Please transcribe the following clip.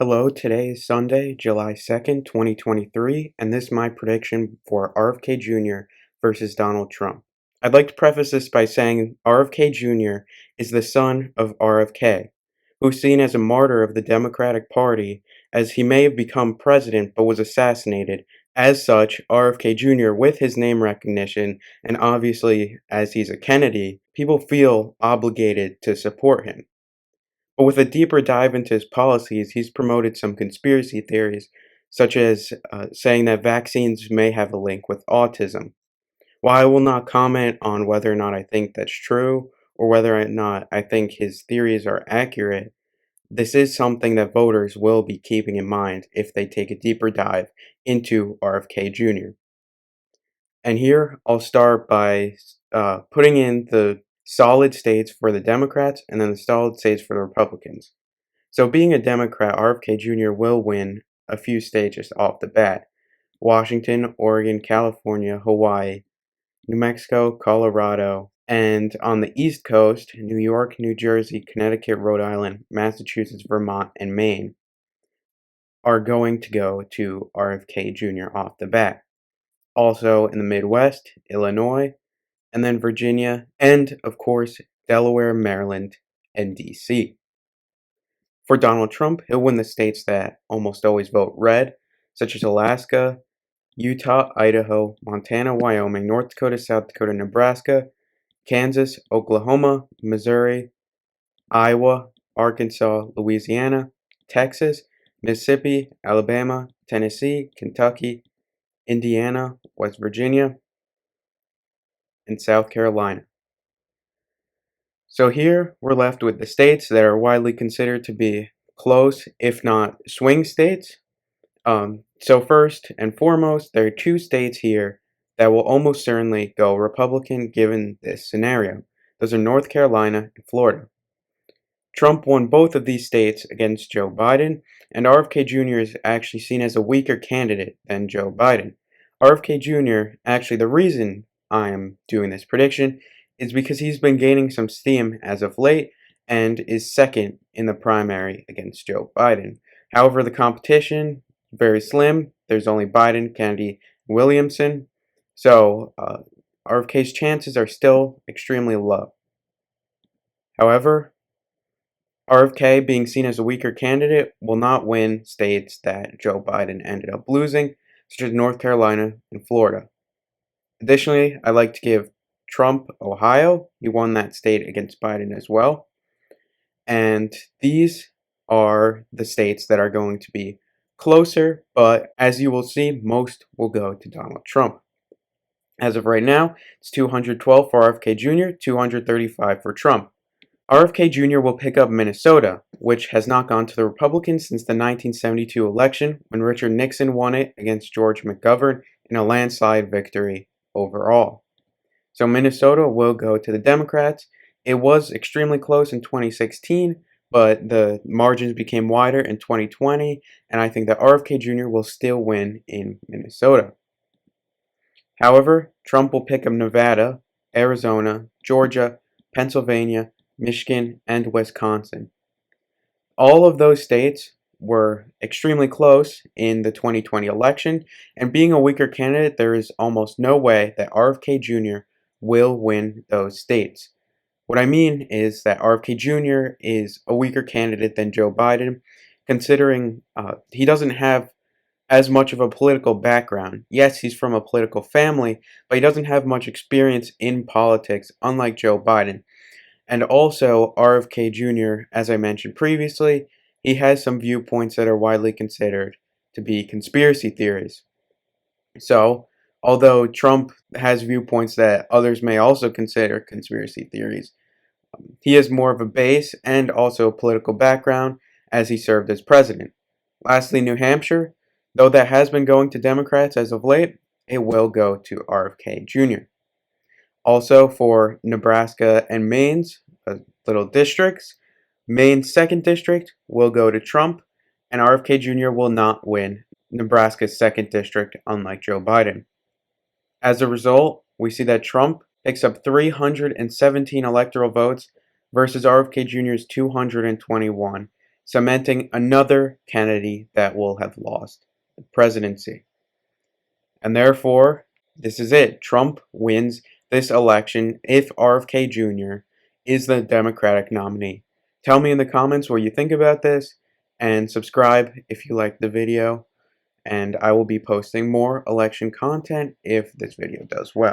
Hello, today is Sunday, July 2nd, 2023, and this is my prediction for RFK Jr. versus Donald Trump. I'd like to preface this by saying RFK Jr. is the son of RFK, who's seen as a martyr of the Democratic Party as he may have become president but was assassinated. As such, RFK Jr., with his name recognition, and obviously as he's a Kennedy, people feel obligated to support him. But with a deeper dive into his policies, he's promoted some conspiracy theories, such as saying that vaccines may have a link with autism. While I will not comment on whether or not I think that's true or whether or not I think his theories are accurate, this is something that voters will be keeping in mind if they take a deeper dive into RFK Jr. And here I'll start by putting in the solid states for the Democrats and then the solid states for the Republicans. So, being a Democrat, RFK Jr. will win a few states just off the bat: Washington, Oregon, California, Hawaii, New Mexico, Colorado, and on the East Coast, New York, New Jersey, Connecticut, Rhode Island, Massachusetts, Vermont, and Maine are going to go to RFK Jr. off the bat. Also in the Midwest, Illinois, and then Virginia, and of course, Delaware, Maryland, and DC. For Donald Trump, he'll win the states that almost always vote red, such as Alaska, Utah, Idaho, Montana, Wyoming, North Dakota, South Dakota, Nebraska, Kansas, Oklahoma, Missouri, Iowa, Arkansas, Louisiana, Texas, Mississippi, Alabama, Tennessee, Kentucky, Indiana, West Virginia, and South Carolina. So here we're left with the states that are widely considered to be close, if not swing states. So first and foremost, there are two states here that will almost certainly go Republican given this scenario. Those are North Carolina and Florida. Trump won both of these states against Joe Biden, and RFK Jr. is actually seen as a weaker candidate than Joe Biden. RFK Jr., actually, the reason I am doing this prediction is because he's been gaining some steam as of late and is second in the primary against Joe Biden. However, the competition very slim. There's only Biden, Kennedy, Williamson. So RFK's chances are still extremely low. However, RFK, being seen as a weaker candidate, will not win states that Joe Biden ended up losing, such as North Carolina and Florida. Additionally, I'd like to give Trump Ohio. He won that state against Biden as well. And these are the states that are going to be closer, but as you will see, most will go to Donald Trump. As of right now, it's 212 for RFK Jr., 235 for Trump. RFK Jr. will pick up Minnesota, which has not gone to the Republicans since the 1972 election when Richard Nixon won it against George McGovern in a landslide victory overall. So Minnesota will go to the Democrats. It was extremely close in 2016, but the margins became wider in 2020, and I think that RFK Jr. will still win in Minnesota. However, Trump will pick up Nevada, Arizona, Georgia, Pennsylvania, Michigan, and Wisconsin. All of those states were extremely close in the 2020 election, and being a weaker candidate, there is almost no way that RFK Jr. will win those states. What I mean is that RFK Jr. is a weaker candidate than Joe Biden, considering he doesn't have as much of a political background. Yes, he's from a political family, but he doesn't have much experience in politics, unlike Joe Biden. And also, RFK Jr., as I mentioned previously, he has some viewpoints that are widely considered to be conspiracy theories. So, although Trump has viewpoints that others may also consider conspiracy theories, he has more of a base and also a political background as he served as president. Lastly, New Hampshire, though that has been going to Democrats as of late, it will go to RFK Jr. Also for Nebraska and Maine's little districts, Maine's 2nd district will go to Trump, and RFK Jr. will not win Nebraska's 2nd district, unlike Joe Biden. As a result, we see that Trump picks up 317 electoral votes versus RFK Jr.'s 221, cementing another candidate that will have lost the presidency. And therefore, this is it. Trump wins this election if RFK Jr. is the Democratic nominee. Tell me in the comments what you think about this, and subscribe if you liked the video. And I will be posting more election content if this video does well.